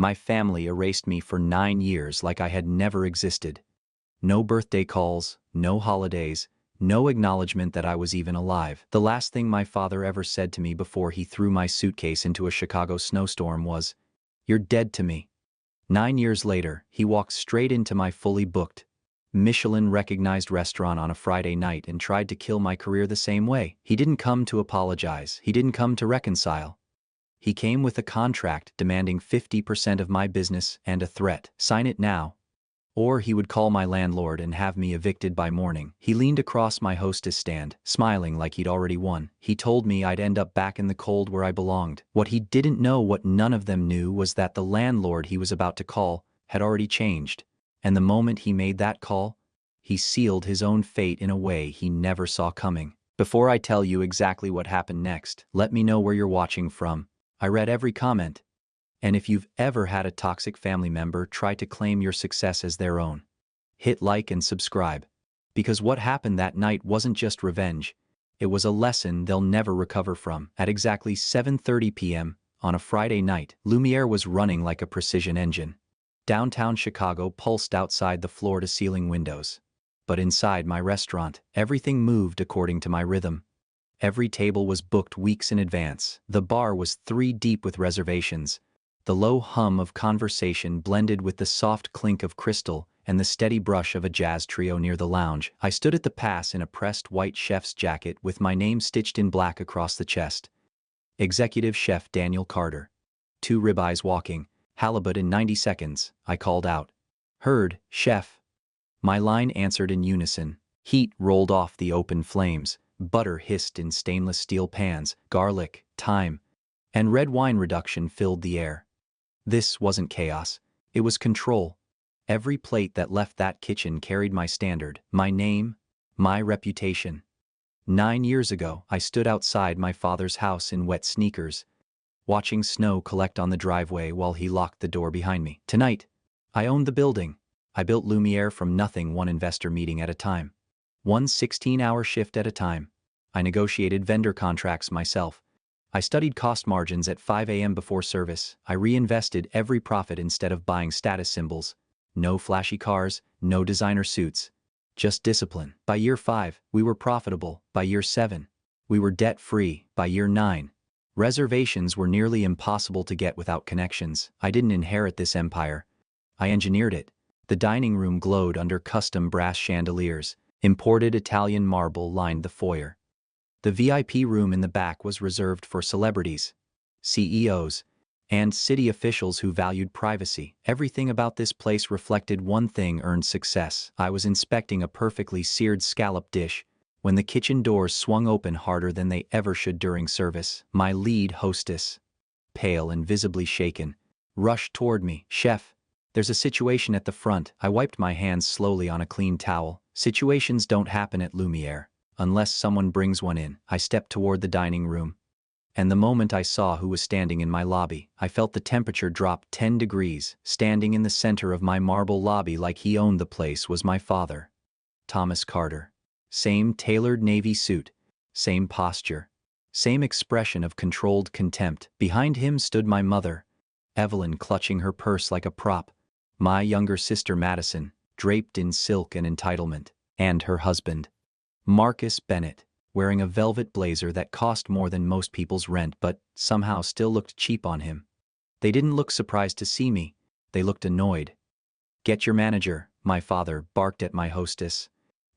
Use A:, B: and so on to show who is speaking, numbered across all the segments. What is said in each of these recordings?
A: My family erased me for 9 years like I had never existed. No birthday calls, no holidays, no acknowledgement that I was even alive. The last thing my father ever said to me before he threw my suitcase into a Chicago snowstorm was, "You're dead to me." 9 years later, he walked straight into my fully booked, Michelin-recognized restaurant on a Friday night and tried to kill my career the same way. He didn't come to apologize. He didn't come to reconcile. He came with a contract demanding 50% of my business and a threat. Sign it now, or he would call my landlord and have me evicted by morning. He leaned across my hostess stand, smiling like he'd already won. He told me I'd end up back in the cold where I belonged. What he didn't know, what none of them knew, was that the landlord he was about to call had already changed. And the moment he made that call, he sealed his own fate in a way he never saw coming. Before I tell you exactly what happened next, let me know where you're watching from. I read every comment. And if you've ever had a toxic family member try to claim your success as their own, hit like and subscribe. Because what happened that night wasn't just revenge, it was a lesson they'll never recover from. At exactly 7:30 p.m. on a Friday night, Lumiere was running like a precision engine. Downtown Chicago pulsed outside the floor-to-ceiling windows. But inside my restaurant, everything moved according to my rhythm. Every table was booked weeks in advance. The bar was 3 deep with reservations. The low hum of conversation blended with the soft clink of crystal and the steady brush of a jazz trio near the lounge. I stood at the pass in a pressed white chef's jacket with my name stitched in black across the chest. Executive Chef Daniel Carter. 2 ribeyes walking, halibut in 90 seconds, I called out. Heard, chef. My line answered in unison. Heat rolled off the open flames. Butter hissed in stainless steel pans, garlic, thyme, and red wine reduction filled the air. This wasn't chaos, it was control. Every plate that left that kitchen carried my standard, my name, my reputation. 9 years ago, I stood outside my father's house in wet sneakers, watching snow collect on the driveway while he locked the door behind me. Tonight, I owned the building. I built Lumiere from nothing, one investor meeting at a time. One 16-hour shift at a time. I negotiated vendor contracts myself. I studied cost margins at 5 a.m. before service. I reinvested every profit instead of buying status symbols. No flashy cars, no designer suits. Just discipline. By year 5, we were profitable. By year 7, we were debt-free. By year 9, reservations were nearly impossible to get without connections. I didn't inherit this empire. I engineered it. The dining room glowed under custom brass chandeliers. Imported Italian marble lined the foyer. The VIP room in the back was reserved for celebrities, CEOs, and city officials who valued privacy. Everything about this place reflected one thing: earned success. I was inspecting a perfectly seared scallop dish when the kitchen doors swung open harder than they ever should during service. My lead hostess, pale and visibly shaken, rushed toward me. Chef, there's a situation at the front. I wiped my hands slowly on a clean towel. Situations don't happen at Lumiere unless someone brings one in. I stepped toward the dining room, and the moment I saw who was standing in my lobby, I felt the temperature drop 10 degrees. Standing in the center of my marble lobby like he owned the place was my father, Thomas Carter. Same tailored navy suit, same posture, same expression of controlled contempt. Behind him stood my mother, Evelyn, clutching her purse like a prop, my younger sister Madison, draped in silk and entitlement, and her husband, Marcus Bennett, wearing a velvet blazer that cost more than most people's rent but somehow still looked cheap on him. They didn't look surprised to see me, they looked annoyed. Get your manager, my father barked at my hostess,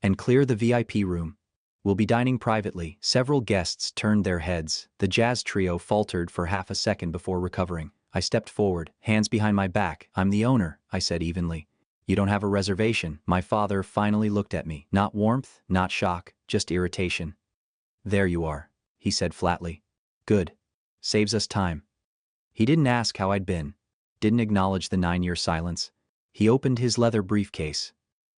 A: and clear the VIP room. We'll be dining privately. Several guests turned their heads. The jazz trio faltered for half a second before recovering. I stepped forward, hands behind my back. I'm the owner, I said evenly. You don't have a reservation. My father finally looked at me. Not warmth, not shock, just irritation. There you are, he said flatly. Good. Saves us time. He didn't ask how I'd been. Didn't acknowledge the 9-year silence. He opened his leather briefcase,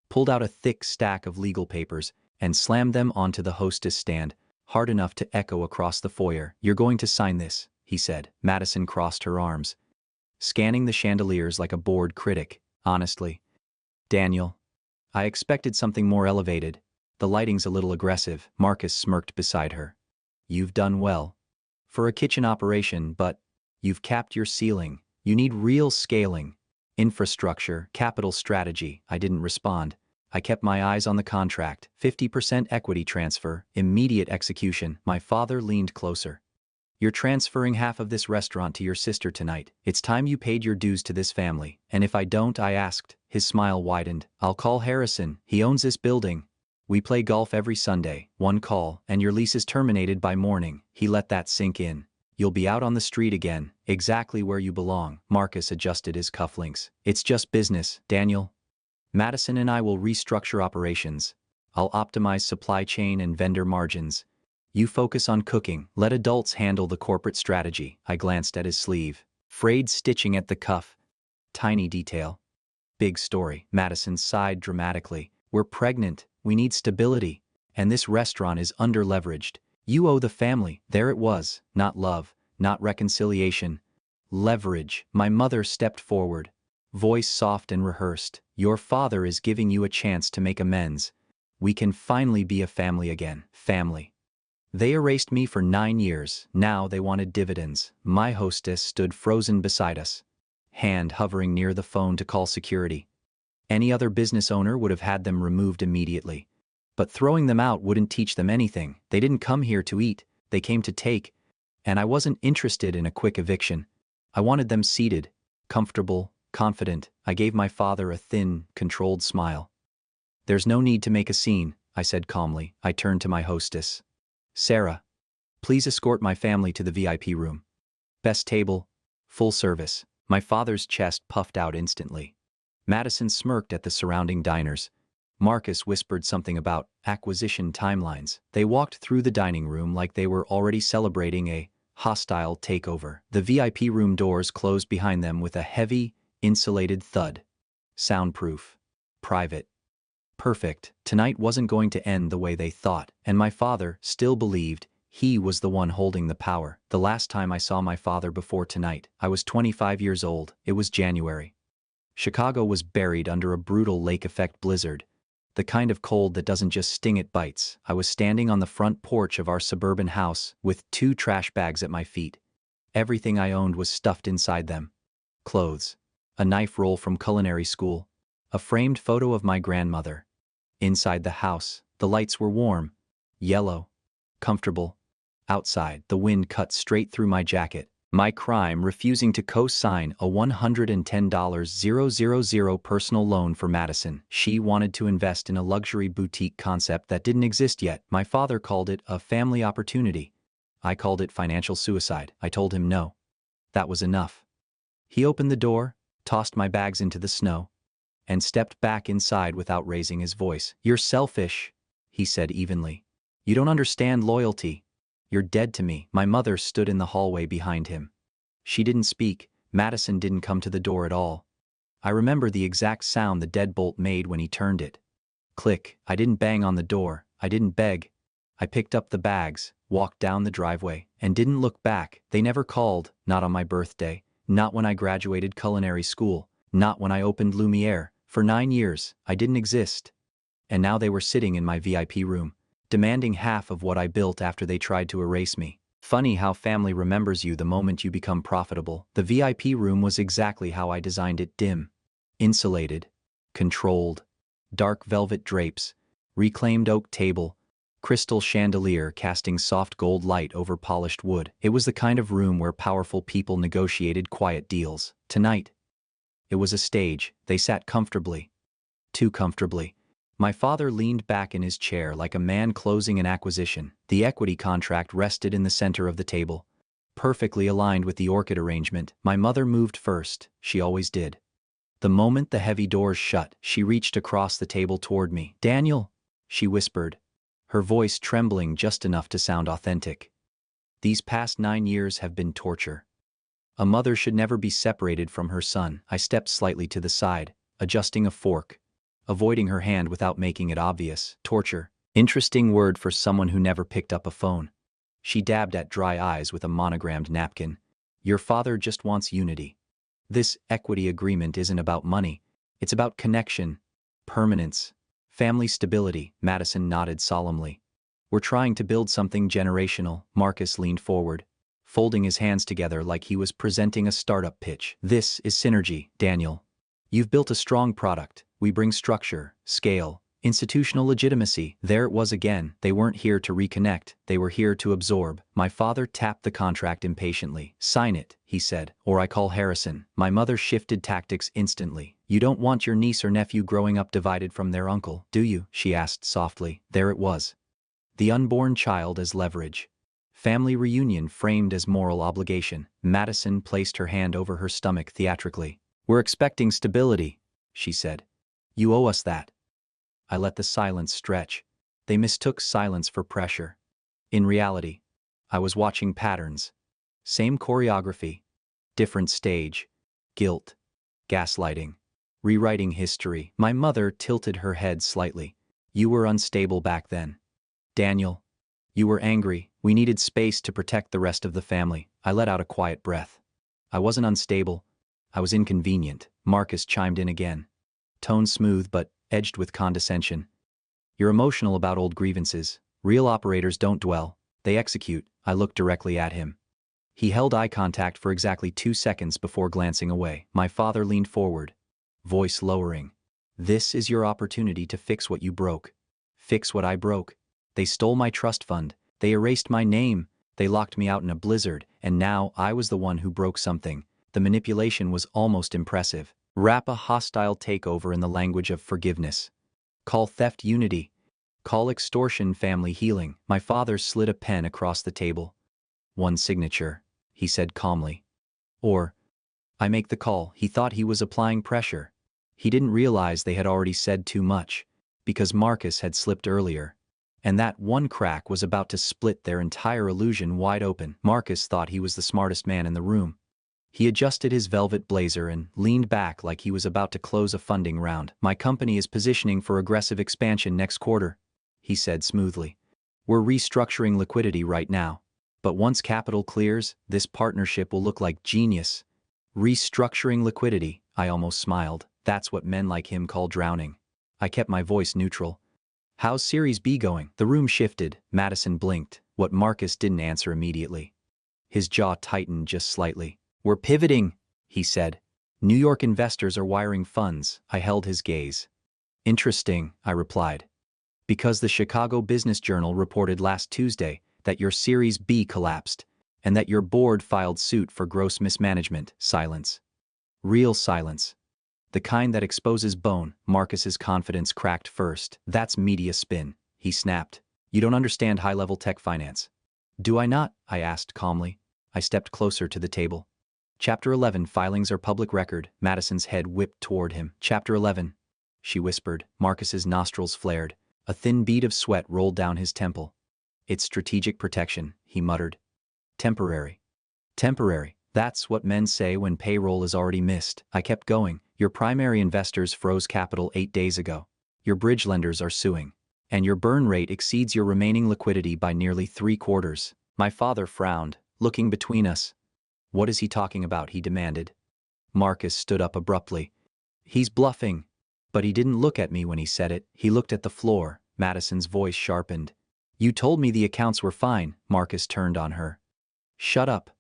A: pulled out a thick stack of legal papers, and slammed them onto the hostess stand, hard enough to echo across the foyer. You're going to sign this, he said. Madison crossed her arms, scanning the chandeliers like a bored critic. Honestly, Daniel, I expected something more elevated. The lighting's a little aggressive. Marcus smirked beside her. You've done well for a kitchen operation, but you've capped your ceiling. You need real scaling. Infrastructure, capital strategy. I didn't respond. I kept my eyes on the contract. 50% equity transfer, immediate execution. My father leaned closer. You're transferring half of this restaurant to your sister tonight. It's time you paid your dues to this family. And if I don't, I asked. His smile widened. I'll call Harrison. He owns this building. We play golf every Sunday. One call, and your lease is terminated by morning. He let that sink in. You'll be out on the street again, exactly where you belong. Marcus adjusted his cufflinks. It's just business, Daniel. Madison and I will restructure operations. I'll optimize supply chain and vendor margins. You focus on cooking. Let adults handle the corporate strategy. I glanced at his sleeve. Frayed stitching at the cuff. Tiny detail. Big story. Madison sighed dramatically. We're pregnant. We need stability. And this restaurant is under-leveraged. You owe the family. There it was. Not love. Not reconciliation. Leverage. My mother stepped forward. Voice soft and rehearsed. Your father is giving you a chance to make amends. We can finally be a family again. Family. They erased me for 9 years. Now they wanted dividends. My hostess stood frozen beside us, hand hovering near the phone to call security. Any other business owner would have had them removed immediately. But throwing them out wouldn't teach them anything. They didn't come here to eat, they came to take. And I wasn't interested in a quick eviction. I wanted them seated, comfortable, confident. I gave my father a thin, controlled smile. There's no need to make a scene, I said calmly. I turned to my hostess. Sarah, please escort my family to the VIP room. Best table, full service. My father's chest puffed out instantly. Madison smirked at the surrounding diners. Marcus whispered something about acquisition timelines. They walked through the dining room like they were already celebrating a hostile takeover. The VIP room doors closed behind them with a heavy, insulated thud. Soundproof. Private. Perfect. Tonight wasn't going to end the way they thought, and my father still believed he was the one holding the power. The last time I saw my father before tonight, I was 25 years old. It was January. Chicago was buried under a brutal lake-effect blizzard. The kind of cold that doesn't just sting, it bites. I was standing on the front porch of our suburban house with 2 trash bags at my feet. Everything I owned was stuffed inside them. Clothes, a knife roll from culinary school, a framed photo of my grandmother. Inside the house, the lights were warm, yellow, comfortable. Outside, the wind cut straight through my jacket. My crime: refusing to co-sign a $110,000 personal loan for Madison. She wanted to invest in a luxury boutique concept that didn't exist yet. My father called it a family opportunity. I called it financial suicide. I told him no. That was enough. He opened the door, tossed my bags into the snow, and stepped back inside without raising his voice. You're selfish, he said evenly. You don't understand loyalty. You're dead to me. My mother stood in the hallway behind him. She didn't speak. Madison didn't come to the door at all. I remember the exact sound the deadbolt made when he turned it. Click. I didn't bang on the door. I didn't beg. I picked up the bags, walked down the driveway, and didn't look back. They never called, not on my birthday, not when I graduated culinary school, not when I opened Lumiere. For 9 years, I didn't exist. And now they were sitting in my VIP room, demanding half of what I built after they tried to erase me. Funny how family remembers you the moment you become profitable. The VIP room was exactly how I designed it: dim, insulated, controlled, dark velvet drapes, reclaimed oak table, crystal chandelier casting soft gold light over polished wood. It was the kind of room where powerful people negotiated quiet deals. Tonight, it was a stage. They sat comfortably. Too comfortably. My father leaned back in his chair like a man closing an acquisition. The equity contract rested in the center of the table, perfectly aligned with the orchid arrangement. My mother moved first. She always did. The moment the heavy doors shut, she reached across the table toward me. Daniel, she whispered, her voice trembling just enough to sound authentic. These past 9 years have been torture. A mother should never be separated from her son. I stepped slightly to the side, adjusting a fork, avoiding her hand without making it obvious. Torture. Interesting word for someone who never picked up a phone. She dabbed at dry eyes with a monogrammed napkin. Your father just wants unity. This equity agreement isn't about money. It's about connection, permanence, family stability. Madison nodded solemnly. We're trying to build something generational. Marcus leaned forward, folding his hands together like he was presenting a startup pitch. "This is synergy, Daniel. You've built a strong product. We bring structure, scale, institutional legitimacy." There it was again. They weren't here to reconnect, they were here to absorb. My father tapped the contract impatiently. "Sign it," he said, "or I call Harrison." My mother shifted tactics instantly. "You don't want your niece or nephew growing up divided from their uncle, do you?" she asked softly. There it was. The unborn child as leverage. Family reunion framed as moral obligation. Madison placed her hand over her stomach theatrically. "We're expecting stability," she said. "You owe us that." I let the silence stretch. They mistook silence for pressure. In reality, I was watching patterns. Same choreography, different stage. Guilt, gaslighting, rewriting history. My mother tilted her head slightly. "You were unstable back then, Daniel. You were angry. We needed space to protect the rest of the family." I let out a quiet breath. I wasn't unstable. I was inconvenient. Marcus chimed in again. Tone smooth but edged with condescension. "You're emotional about old grievances. Real operators don't dwell, they execute." I looked directly at him. He held eye contact for exactly 2 seconds before glancing away. My father leaned forward, voice lowering. "This is your opportunity to fix what you broke. Fix what I broke. They stole my trust fund. They erased my name. They locked me out in a blizzard, and now I was the one who broke something." The manipulation was almost impressive. Wrap a hostile takeover in the language of forgiveness. Call theft unity. Call extortion family healing. My father slid a pen across the table. "One signature," he said calmly. "Or, I make the call." He thought he was applying pressure. He didn't realize they had already said too much, because Marcus had slipped earlier. And that one crack was about to split their entire illusion wide open. Marcus thought he was the smartest man in the room. He adjusted his velvet blazer and leaned back like he was about to close a funding round. "My company is positioning for aggressive expansion next quarter," he said smoothly. "We're restructuring liquidity right now. But once capital clears, this partnership will look like genius." Restructuring liquidity, I almost smiled. That's what men like him call drowning. I kept my voice neutral. "How's Series B going?" The room shifted. Madison blinked, what Marcus didn't answer immediately. His jaw tightened just slightly. "We're pivoting," he said. "New York investors are wiring funds." I held his gaze. "Interesting," I replied. "Because the Chicago Business Journal reported last Tuesday that your Series B collapsed, and that your board filed suit for gross mismanagement." Silence. Real silence. The kind that exposes bone. Marcus's confidence cracked first. "That's media spin," he snapped. "You don't understand high-level tech finance." "Do I not?" I asked calmly. I stepped closer to the table. "Chapter 11 filings are public record." Madison's head whipped toward him. "Chapter 11, she whispered. Marcus's nostrils flared. A thin bead of sweat rolled down his temple. "It's strategic protection," he muttered. "Temporary. Temporary. That's what men say when payroll is already missed." I kept going. "Your primary investors froze capital 8 days ago. Your bridge lenders are suing. And your burn rate exceeds your remaining liquidity by nearly 3/4. My father frowned, looking between us. "What is he talking about?" he demanded. Marcus stood up abruptly. "He's bluffing." But he didn't look at me when he said it. He looked at the floor. Madison's voice sharpened. "You told me the accounts were fine." Marcus turned on her. "Shut up."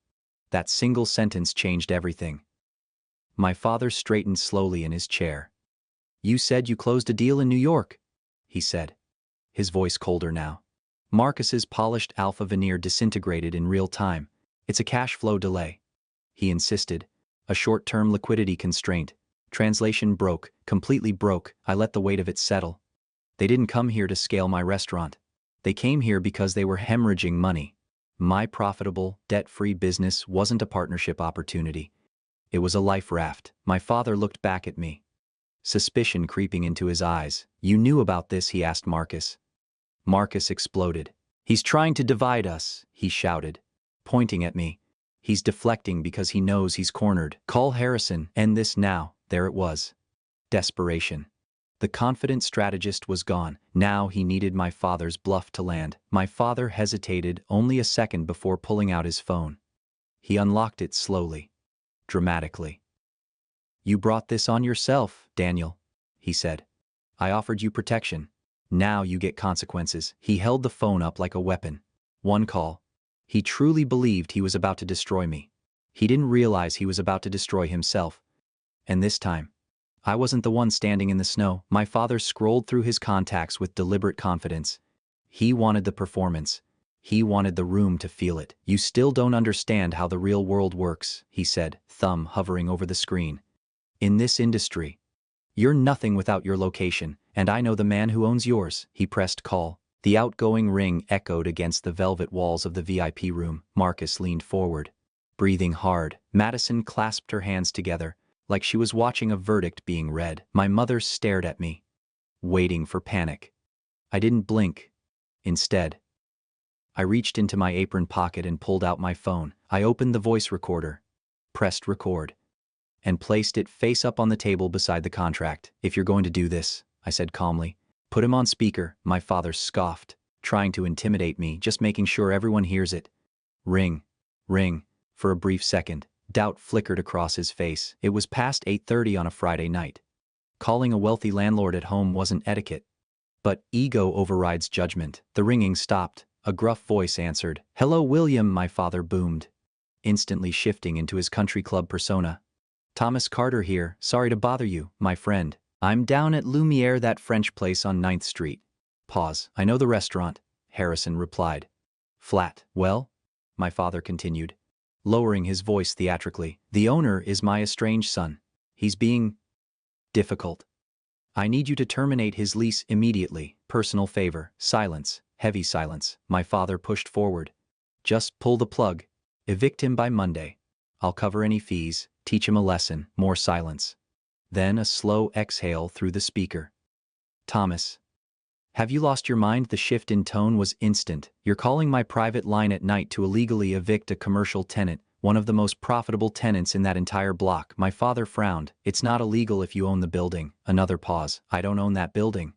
A: That single sentence changed everything. My father straightened slowly in his chair. "You said you closed a deal in New York," he said, his voice colder now. Marcus's polished alpha veneer disintegrated in real time. "It's a cash flow delay," he insisted. "A short-term liquidity constraint." Translation broke, completely broke. I let the weight of it settle. They didn't come here to scale my restaurant. They came here because they were hemorrhaging money. My profitable, debt-free business wasn't a partnership opportunity. It was a life raft. My father looked back at me, suspicion creeping into his eyes. "You knew about this?" he asked Marcus. Marcus exploded. "He's trying to divide us," he shouted, pointing at me. "He's deflecting because he knows he's cornered. Call Harrison. End this now." There it was. Desperation. The confident strategist was gone. Now he needed my father's bluff to land. My father hesitated only a second before pulling out his phone. He unlocked it slowly, dramatically. "You brought this on yourself, Daniel," he said. "I offered you protection. Now you get consequences." He held the phone up like a weapon. "One call. He truly believed he was about to destroy me. He didn't realize he was about to destroy himself. And this time, I wasn't the one standing in the snow. My father scrolled through his contacts with deliberate confidence. He wanted the performance. He wanted the room to feel it. "You still don't understand how the real world works," he said, thumb hovering over the screen. "In this industry, you're nothing without your location, and I know the man who owns yours." He pressed call. The outgoing ring echoed against the velvet walls of the VIP room. Marcus leaned forward, breathing hard. Madison clasped her hands together, like she was watching a verdict being read. My mother stared at me, waiting for panic. I didn't blink. Instead, I reached into my apron pocket and pulled out my phone. I opened the voice recorder, pressed record, and placed it face up on the table beside the contract. "If you're going to do this," I said calmly, "put him on speaker." My father scoffed, trying to intimidate me, "just making sure everyone hears it." Ring, ring. For a brief second, doubt flickered across his face. It was past 8:30 on a Friday night. Calling a wealthy landlord at home wasn't etiquette. But ego overrides judgment. The ringing stopped. A gruff voice answered. "Hello, William," my father boomed, instantly shifting into his country club persona. "Thomas Carter here. Sorry to bother you, my friend. I'm down at Lumiere, that French place on 9th Street. Pause. "I know the restaurant," Harrison replied. "Flat. Well," my father continued, lowering his voice theatrically, "the owner is my estranged son. He's being difficult. I need you to terminate his lease immediately. Personal favor." Silence. Heavy silence. My father pushed forward. "Just pull the plug. Evict him by Monday. I'll cover any fees. Teach him a lesson." More silence. Then a slow exhale through the speaker. "Thomas, have you lost your mind?" The shift in tone was instant. "You're calling my private line at night to illegally evict a commercial tenant, one of the most profitable tenants in that entire block." My father frowned. "It's not illegal if you own the building." Another pause. "I don't own that building."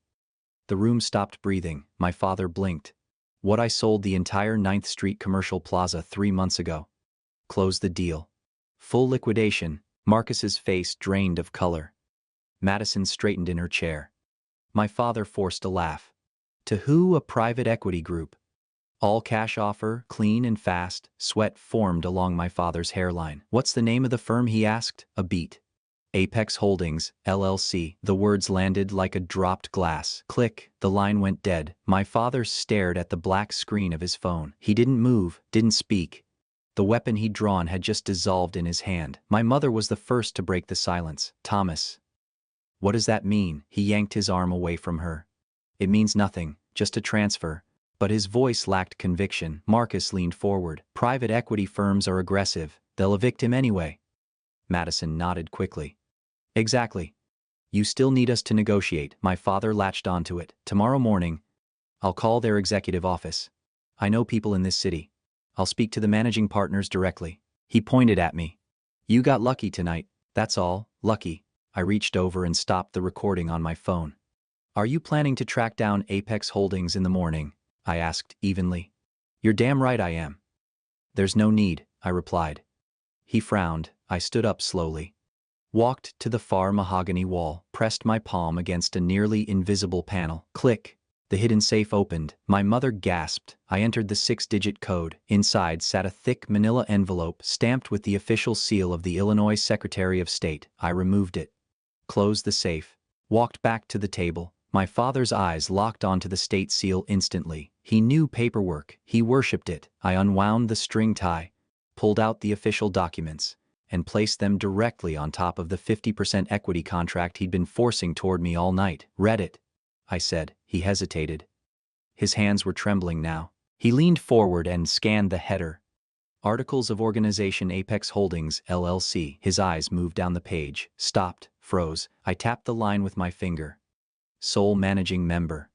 A: The room stopped breathing. My father blinked. "What? I sold the entire 9th Street commercial plaza 3 months ago. Closed the deal. Full liquidation." Marcus's face drained of color. Madison straightened in her chair. My father forced a laugh. "To who?" "A private equity group. All cash offer, clean and fast." Sweat formed along my father's hairline. "What's the name of the firm?" he asked. A beat. "Apex Holdings, LLC." The words landed like a dropped glass. Click. The line went dead. My father stared at the black screen of his phone. He didn't move, didn't speak. The weapon he'd drawn had just dissolved in his hand. My mother was the first to break the silence. "Thomas, what does that mean?" He yanked his arm away from her. "It means nothing, just a transfer." But his voice lacked conviction. Marcus leaned forward. "Private equity firms are aggressive. They'll evict him anyway." Madison nodded quickly. "Exactly. You still need us to negotiate." My father latched onto it. "Tomorrow morning, I'll call their executive office. I know people in this city. I'll speak to the managing partners directly." He pointed at me. "You got lucky tonight, that's all." Lucky. I reached over and stopped the recording on my phone. "Are you planning to track down Apex Holdings in the morning?" I asked evenly. "You're damn right I am." "There's no need," I replied. He frowned. I stood up slowly, walked to the far mahogany wall, pressed my palm against a nearly invisible panel. Click. The hidden safe opened. My mother gasped. I entered the 6-digit code. Inside sat a thick manila envelope stamped with the official seal of the Illinois Secretary of State. I removed it, closed the safe, walked back to the table. My father's eyes locked onto the state seal instantly. He knew paperwork. He worshipped it. I unwound the string tie, pulled out the official documents, and placed them directly on top of the 50% equity contract he'd been forcing toward me all night. "Read it," I said. He hesitated. His hands were trembling now. He leaned forward and scanned the header. "Articles of Organization, Apex Holdings, LLC." His eyes moved down the page, stopped, froze. I tapped the line with my finger. "Sole managing member."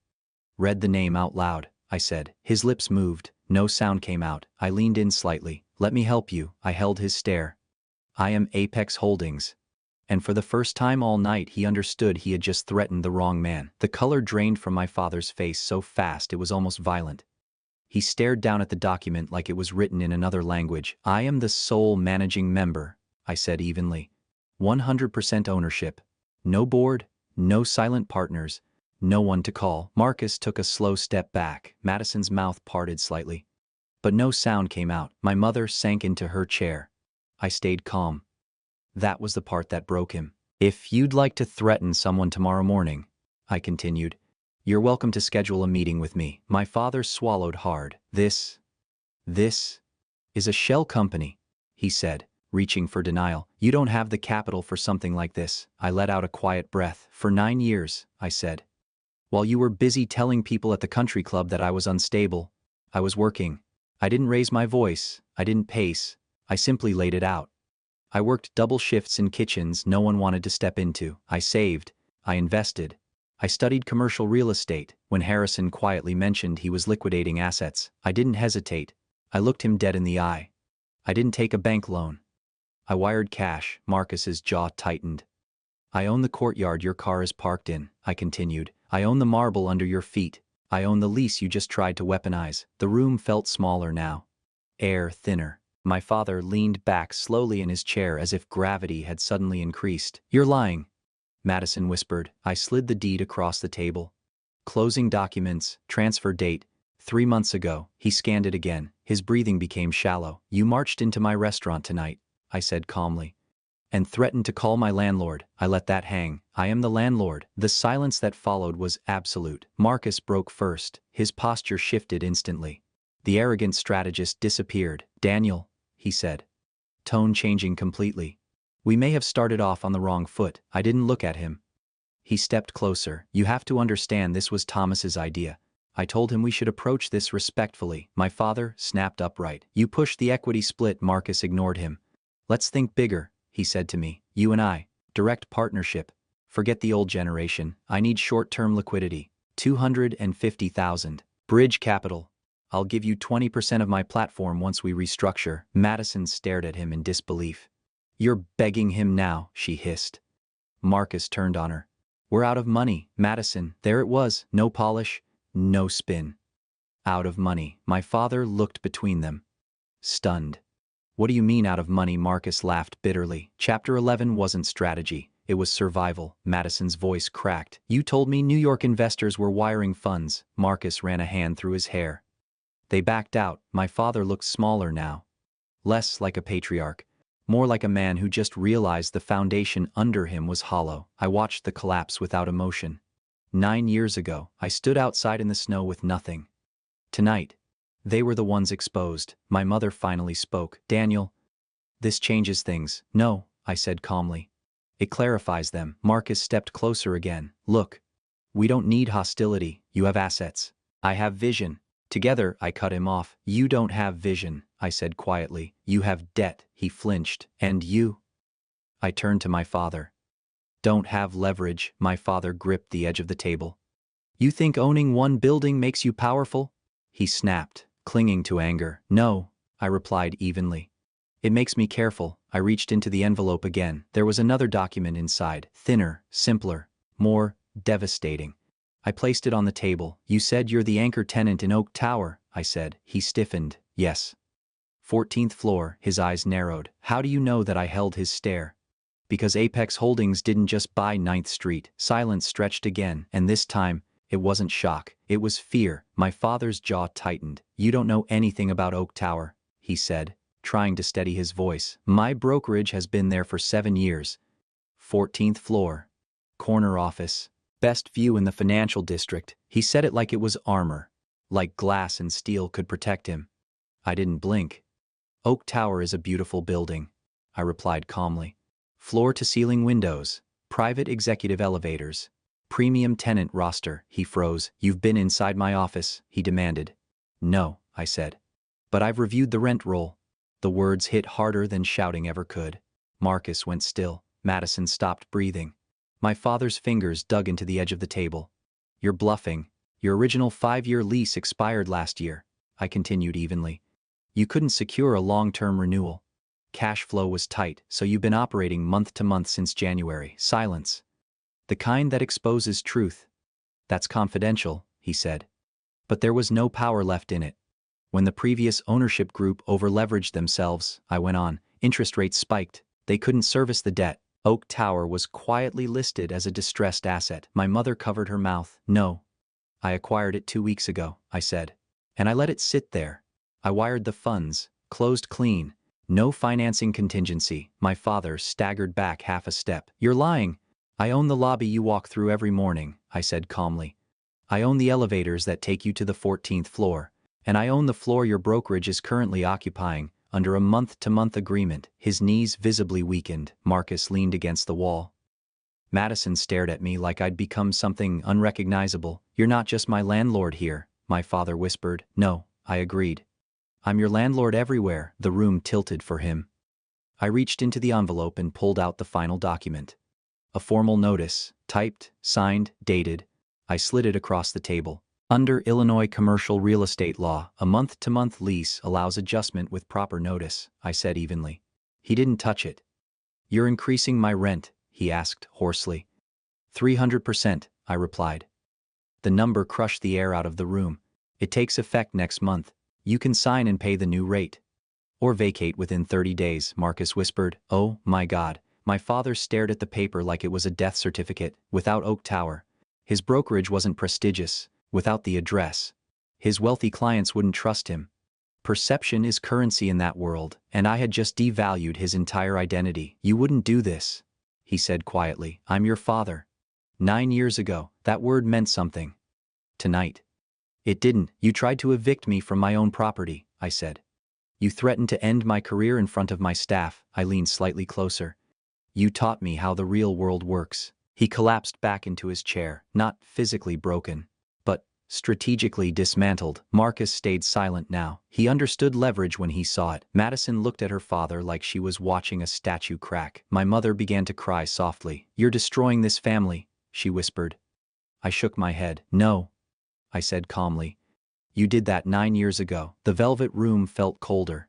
A: "Read the name out loud," I said. His lips moved. No sound came out. I leaned in slightly. "Let me help you." I held his stare. "I am Apex Holdings." And for the first time all night he understood he had just threatened the wrong man. The color drained from my father's face so fast it was almost violent. He stared down at the document like it was written in another language. "I am the sole managing member," I said evenly. 100% ownership. No board, no silent partners, no one to call. Marcus took a slow step back. Madison's mouth parted slightly. But no sound came out. My mother sank into her chair. I stayed calm. That was the part that broke him. If you'd like to threaten someone tomorrow morning, I continued, you're welcome to schedule a meeting with me. My father swallowed hard. This is a shell company, he said, reaching for denial. You don't have the capital for something like this. I let out a quiet breath. For 9 years, I said. While you were busy telling people at the country club that I was unstable, I was working. I didn't raise my voice. I didn't pace. I simply laid it out. I worked double shifts in kitchens no one wanted to step into. I saved. I invested. I studied commercial real estate. When Harrison quietly mentioned he was liquidating assets, I didn't hesitate. I looked him dead in the eye. I didn't take a bank loan. I wired cash. Marcus's jaw tightened. I own the courtyard your car is parked in, I continued. I own the marble under your feet. I own the lease you just tried to weaponize. The room felt smaller now. Air thinner. My father leaned back slowly in his chair as if gravity had suddenly increased. You're lying, Madison whispered. I slid the deed across the table. Closing documents, transfer date, 3 months ago. He scanned it again. His breathing became shallow. You marched into my restaurant tonight, I said calmly, and threatened to call my landlord. I let that hang. I am the landlord. The silence that followed was absolute. Marcus broke first. His posture shifted instantly. The arrogant strategist disappeared. Daniel, he said, tone changing completely. We may have started off on the wrong foot. I didn't look at him. He stepped closer. You have to understand this was Thomas's idea. I told him we should approach this respectfully. My father snapped upright. You pushed the equity split. Marcus ignored him. Let's think bigger, he said to me. You and I. Direct partnership. Forget the old generation. I need short-term liquidity. 250,000. Bridge capital. I'll give you 20% of my platform once we restructure. Madison stared at him in disbelief. You're begging him now, she hissed. Marcus turned on her. We're out of money, Madison. There it was. No polish, no spin. Out of money. My father looked between them, stunned. What do you mean out of money? Marcus laughed bitterly. Chapter 11 wasn't strategy. It was survival. Madison's voice cracked. You told me New York investors were wiring funds. Marcus ran a hand through his hair. They backed out. My father looked smaller now. Less like a patriarch. More like a man who just realized the foundation under him was hollow. I watched the collapse without emotion. 9 years ago, I stood outside in the snow with nothing. Tonight, they were the ones exposed. My mother finally spoke. Daniel, this changes things. No, I said calmly. It clarifies them. Marcus stepped closer again. Look, we don't need hostility. You have assets. I have vision. Together, I cut him off. You don't have vision, I said quietly. You have debt. He flinched. And you? I turned to my father. Don't have leverage. My father gripped the edge of the table. You think owning one building makes you powerful? He snapped, clinging to anger. No, I replied evenly. It makes me careful. I reached into the envelope again. There was another document inside, thinner, simpler, more devastating. I placed it on the table. You said you're the anchor tenant in Oak Tower, I said. He stiffened. Yes. 14th floor. His eyes narrowed. How do you know that I held his stare? Because Apex Holdings didn't just buy 9th Street. Silence stretched again, and this time, it wasn't shock. It was fear. My father's jaw tightened. You don't know anything about Oak Tower, he said, trying to steady his voice. My brokerage has been there for 7 years. 14th floor. Corner office. Best view in the financial district. He said it like it was armor, like glass and steel could protect him. I didn't blink. Oak Tower is a beautiful building, I replied calmly. Floor-to-ceiling windows, private executive elevators, premium tenant roster. He froze. You've been inside my office, he demanded. No, I said. But I've reviewed the rent roll. The words hit harder than shouting ever could. Marcus went still. Madison stopped breathing. My father's fingers dug into the edge of the table. You're bluffing. Your original 5-year lease expired last year, I continued evenly. You couldn't secure a long-term renewal. Cash flow was tight, so you've been operating month to month since January. Silence. The kind that exposes truth. That's confidential, he said. But there was no power left in it. When the previous ownership group overleveraged themselves, I went on, interest rates spiked. They couldn't service the debt. Oak Tower was quietly listed as a distressed asset. My mother covered her mouth. No. I acquired it 2 weeks ago, I said. And I let it sit there. I wired the funds, closed clean. No financing contingency. My father staggered back half a step. You're lying. I own the lobby you walk through every morning, I said calmly. I own the elevators that take you to the 14th floor. And I own the floor your brokerage is currently occupying, under a month-to-month agreement. His knees visibly weakened. Marcus leaned against the wall. Madison stared at me like I'd become something unrecognizable. You're not just my landlord here, my father whispered. No, I agreed. I'm your landlord everywhere. The room tilted for him. I reached into the envelope and pulled out the final document. A formal notice, typed, signed, dated. I slid it across the table. Under Illinois commercial real estate law, a month-to-month lease allows adjustment with proper notice, I said evenly. He didn't touch it. You're increasing my rent, he asked hoarsely. 300%, I replied. The number crushed the air out of the room. It takes effect next month. You can sign and pay the new rate. Or vacate within 30 days, Marcus whispered. Oh, my God. My father stared at the paper like it was a death certificate, without Oak Tower. His brokerage wasn't prestigious, without the address. His wealthy clients wouldn't trust him. Perception is currency in that world, and I had just devalued his entire identity. You wouldn't do this, he said quietly. I'm your father. 9 years ago, that word meant something. Tonight. It didn't. You tried to evict me from my own property, I said. You threatened to end my career in front of my staff. I leaned slightly closer. You taught me how the real world works. He collapsed back into his chair, not physically broken, but strategically dismantled. Marcus stayed silent now. He understood leverage when he saw it. Madison looked at her father like she was watching a statue crack. My mother began to cry softly. You're destroying this family, she whispered. I shook my head. No, I said calmly. You did that 9 years ago. The velvet room felt colder.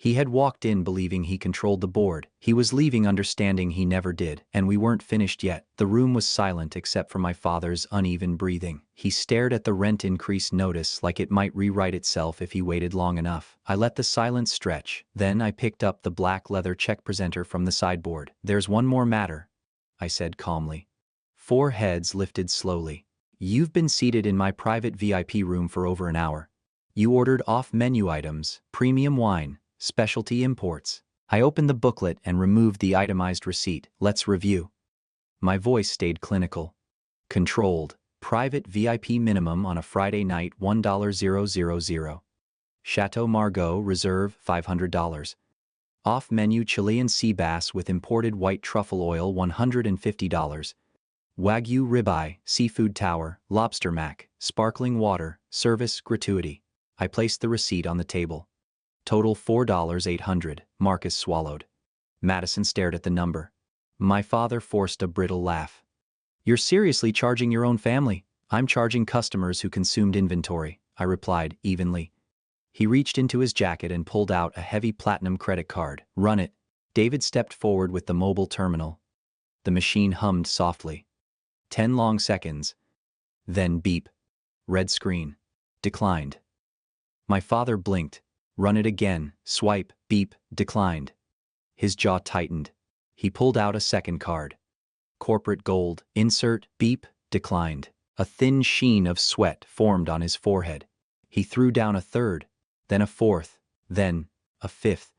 A: He had walked in believing he controlled the board. He was leaving understanding he never did, and we weren't finished yet. The room was silent except for my father's uneven breathing. He stared at the rent increase notice like it might rewrite itself if he waited long enough. I let the silence stretch. Then I picked up the black leather check presenter from the sideboard. There's one more matter, I said calmly. 4 heads lifted slowly. You've been seated in my private VIP room for over an hour. You ordered off-menu items, premium wine, specialty imports. I opened the booklet and removed the itemized receipt. Let's review. My voice stayed clinical. Controlled. Private VIP minimum on a Friday night $1,000. Chateau Margaux Reserve $500. Off-menu Chilean sea bass with imported white truffle oil $150. Wagyu ribeye, seafood tower, lobster mac, sparkling water, service gratuity. I placed the receipt on the table. Total $4,800. Marcus swallowed. Madison stared at the number. My father forced a brittle laugh. You're seriously charging your own family? I'm charging customers who consumed inventory, I replied evenly. He reached into his jacket and pulled out a heavy platinum credit card. Run it. David stepped forward with the mobile terminal. The machine hummed softly. 10 long seconds. Then beep. Red screen. Declined. My father blinked. Run it again. Swipe. Beep. Declined. His jaw tightened. He pulled out a second card. Corporate gold. Insert. Beep. Declined. A thin sheen of sweat formed on his forehead. He threw down a third, then a fourth, then a fifth.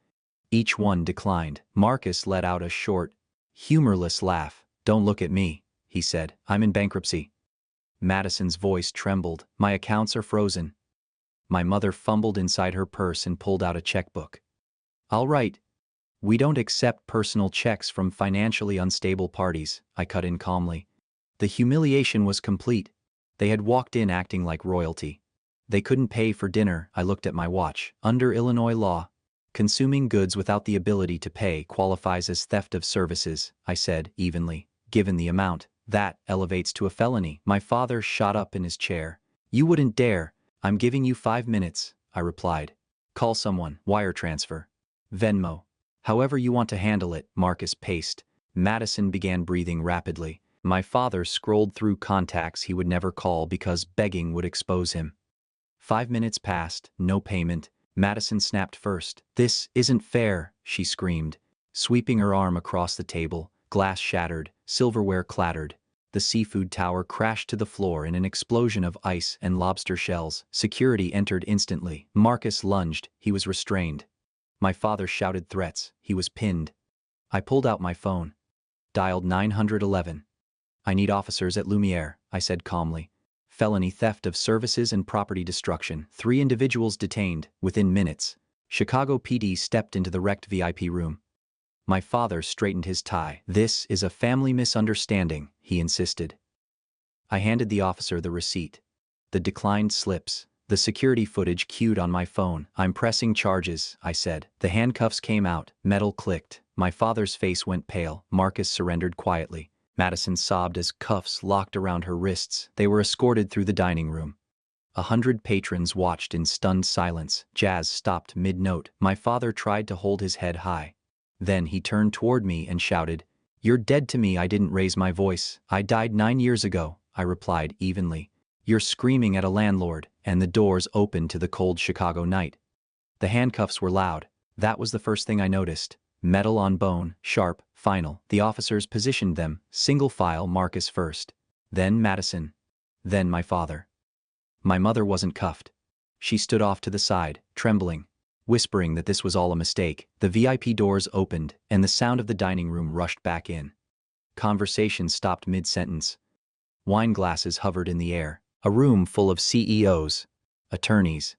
A: Each one declined. Marcus let out a short, humorless laugh. Don't look at me, he said. I'm in bankruptcy. Madison's voice trembled. My accounts are frozen. My mother fumbled inside her purse and pulled out a checkbook. All right. We don't accept personal checks from financially unstable parties, I cut in calmly. The humiliation was complete. They had walked in acting like royalty. They couldn't pay for dinner. I looked at my watch. Under Illinois law, consuming goods without the ability to pay qualifies as theft of services, I said evenly. Given the amount, that elevates to a felony. My father shot up in his chair. You wouldn't dare. I'm giving you 5 minutes, I replied. Call someone. Wire transfer. Venmo. However you want to handle it, Marcus paced. Madison began breathing rapidly. My father scrolled through contacts he would never call because begging would expose him. 5 minutes passed, no payment. Madison snapped first. This isn't fair, she screamed, sweeping her arm across the table. Glass shattered, silverware clattered. The seafood tower crashed to the floor in an explosion of ice and lobster shells. Security entered instantly. Marcus lunged. He was restrained. My father shouted threats. He was pinned. I pulled out my phone. Dialed 911. "I need officers at Lumiere," I said calmly. "Felony theft of services and property destruction. 3 individuals detained." Within minutes, Chicago PD stepped into the wrecked VIP room. My father straightened his tie. "This is a family misunderstanding," he insisted. I handed the officer the receipt. The declined slips. The security footage queued on my phone. "I'm pressing charges," I said. The handcuffs came out. Metal clicked. My father's face went pale. Marcus surrendered quietly. Madison sobbed as cuffs locked around her wrists. They were escorted through the dining room. 100 patrons watched in stunned silence. Jazz stopped mid-note. My father tried to hold his head high. Then he turned toward me and shouted, "You're dead to me." I didn't raise my voice. "I died 9 years ago," I replied evenly. "You're screaming at a landlord," and the doors opened to the cold Chicago night. The handcuffs were loud. That was the first thing I noticed. Metal on bone, sharp, final. The officers positioned them, single file, Marcus first. Then Madison. Then my father. My mother wasn't cuffed. She stood off to the side, trembling, whispering that this was all a mistake. The VIP doors opened, and the sound of the dining room rushed back in. Conversation stopped mid-sentence. Wine glasses hovered in the air. A room full of CEOs, attorneys,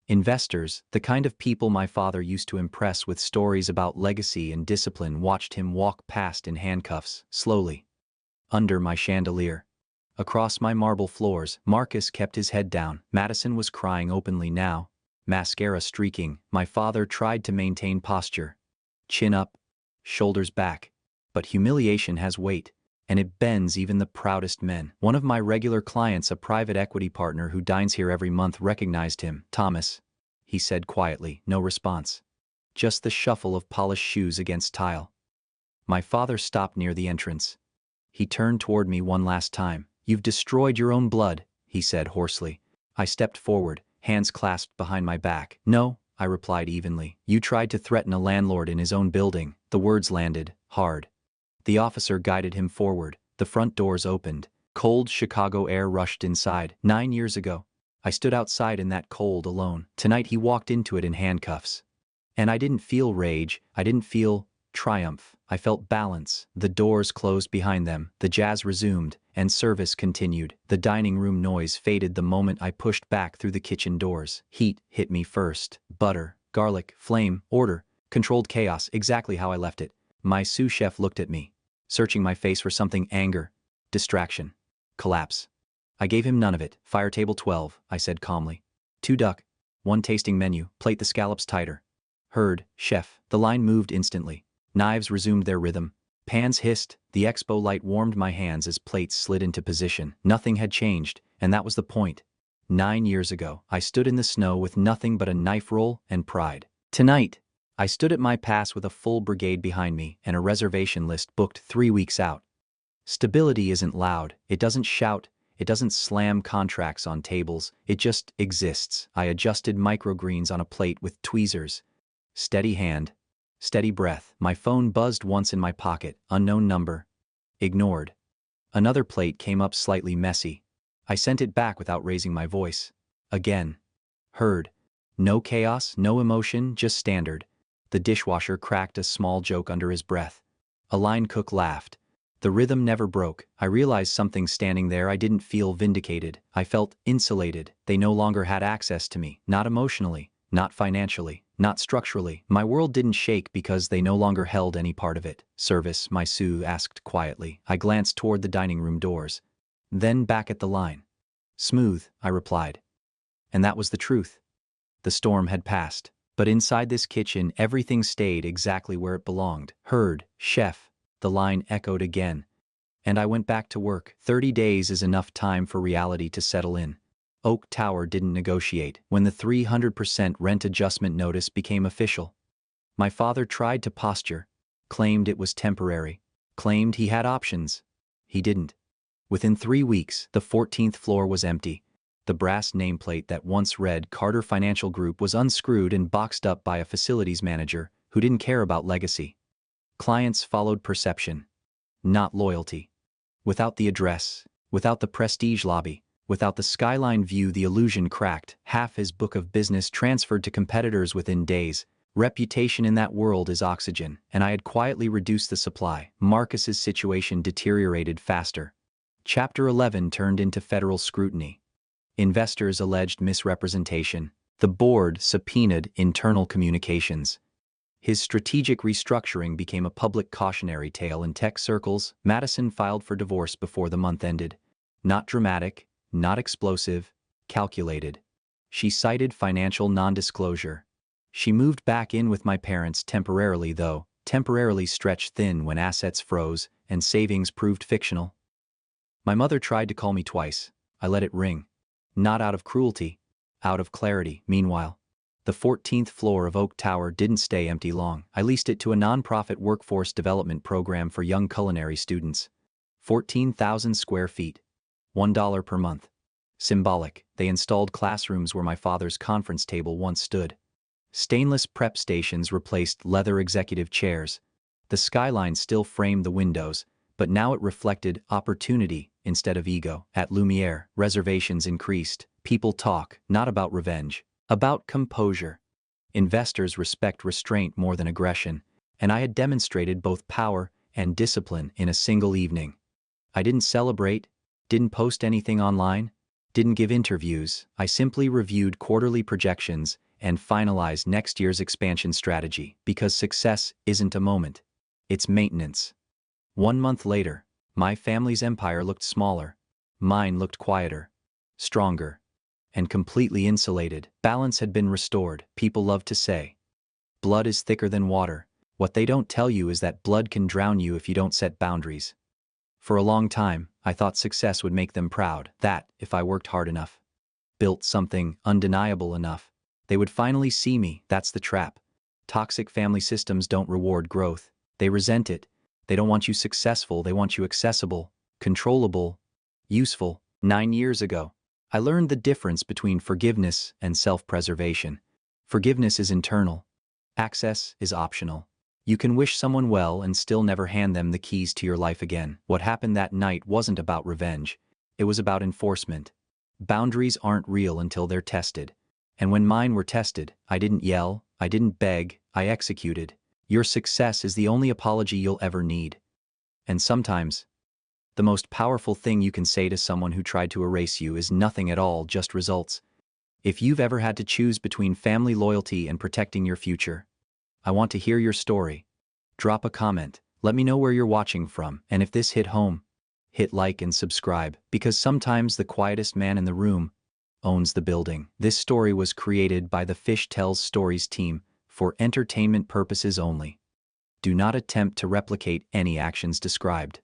A: investors, the kind of people my father used to impress with stories about legacy and discipline, watched him walk past in handcuffs, slowly. Under my chandelier. Across my marble floors, Marcus kept his head down. Madison was crying openly now, mascara streaking. My father tried to maintain posture. Chin up, shoulders back. But humiliation has weight, and it bends even the proudest men. One of my regular clients, a private equity partner who dines here every month, recognized him. "Thomas," he said quietly. No response. Just the shuffle of polished shoes against tile. My father stopped near the entrance. He turned toward me one last time. "You've destroyed your own blood," he said hoarsely. I stepped forward, hands clasped behind my back. "No," I replied evenly. "You tried to threaten a landlord in his own building." The words landed hard. The officer guided him forward. The front doors opened. Cold Chicago air rushed inside. 9 years ago, I stood outside in that cold alone. Tonight he walked into it in handcuffs. And I didn't feel rage. I didn't feel triumph. I felt balance. The doors closed behind them. The jazz resumed, and service continued. The dining room noise faded the moment I pushed back through the kitchen doors. Heat hit me first. Butter, garlic, flame, order, controlled chaos, exactly how I left it. My sous chef looked at me, searching my face for something: anger, distraction, collapse. I gave him none of it. "Fire table 12, I said calmly. 2 duck, 1 tasting menu, plate the scallops tighter." "Heard, chef." The line moved instantly. Knives resumed their rhythm. Pans hissed. The expo light warmed my hands as plates slid into position. Nothing had changed, and that was the point. 9 years ago, I stood in the snow with nothing but a knife roll and pride. Tonight, I stood at my pass with a full brigade behind me and a reservation list booked 3 weeks out. Stability isn't loud. It doesn't shout. It doesn't slam contracts on tables. It just exists. I adjusted microgreens on a plate with tweezers. Steady hand. Steady breath. My phone buzzed once in my pocket. Unknown number. Ignored. Another plate came up slightly messy. I sent it back without raising my voice. Again. Heard. No chaos, no emotion, just standard. The dishwasher cracked a small joke under his breath. A line cook laughed. The rhythm never broke. I realized something standing there. I didn't feel vindicated. I felt insulated. They no longer had access to me. Not emotionally, not financially, not structurally. My world didn't shake because they no longer held any part of it. "Service?" my sous asked quietly. I glanced toward the dining room doors. Then back at the line. "Smooth," I replied. And that was the truth. The storm had passed. But inside this kitchen, everything stayed exactly where it belonged. "Heard, chef." The line echoed again. And I went back to work. 30 days is enough time for reality to settle in. Oak Tower didn't negotiate. When the 300% rent adjustment notice became official, my father tried to posture, claimed it was temporary, claimed he had options. He didn't. Within 3 weeks, the 14th floor was empty. The brass nameplate that once read Carter Financial Group was unscrewed and boxed up by a facilities manager who didn't care about legacy. Clients followed perception, not loyalty. Without the address, without the prestige lobby, without the skyline view, the illusion cracked. Half his book of business transferred to competitors within days. Reputation in that world is oxygen, and I had quietly reduced the supply. Marcus's situation deteriorated faster. Chapter 11 turned into federal scrutiny. Investors alleged misrepresentation. The board subpoenaed internal communications. His strategic restructuring became a public cautionary tale in tech circles. Madison filed for divorce before the month ended. Not dramatic, not explosive, calculated. She cited financial non-disclosure. She moved back in with my parents temporarily, though, temporarily stretched thin when assets froze and savings proved fictional. My mother tried to call me twice. I let it ring. Not out of cruelty, out of clarity. Meanwhile, the 14th floor of Oak Tower didn't stay empty long. I leased it to a nonprofit workforce development program for young culinary students. 14,000 square feet. $1 per month. Symbolic. They installed classrooms where my father's conference table once stood. Stainless prep stations replaced leather executive chairs. The skyline still framed the windows, but now it reflected opportunity instead of ego. At Lumiere, reservations increased. People talk, not about revenge, about composure. Investors respect restraint more than aggression, and I had demonstrated both power and discipline in a single evening. I didn't celebrate, didn't post anything online, didn't give interviews. I simply reviewed quarterly projections and finalized next year's expansion strategy, because success isn't a moment, it's maintenance. 1 month later, my family's empire looked smaller. Mine looked quieter, stronger, and completely insulated. Balance had been restored. People love to say, blood is thicker than water. What they don't tell you is that blood can drown you if you don't set boundaries. For a long time, I thought success would make them proud, that, if I worked hard enough, built something undeniable enough, they would finally see me. That's the trap. Toxic family systems don't reward growth. They resent it. They don't want you successful, they want you accessible, controllable, useful. 9 years ago, I learned the difference between forgiveness and self-preservation. Forgiveness is internal. Access is optional. You can wish someone well and still never hand them the keys to your life again. What happened that night wasn't about revenge. It was about enforcement. Boundaries aren't real until they're tested. And when mine were tested, I didn't yell, I didn't beg, I executed. Your success is the only apology you'll ever need. And sometimes, the most powerful thing you can say to someone who tried to erase you is nothing at all, just results. If you've ever had to choose between family loyalty and protecting your future, I want to hear your story. Drop a comment, let me know where you're watching from, and if this hit home, hit like and subscribe, because sometimes the quietest man in the room owns the building. This story was created by the Fish Tells Stories team for entertainment purposes only. Do not attempt to replicate any actions described.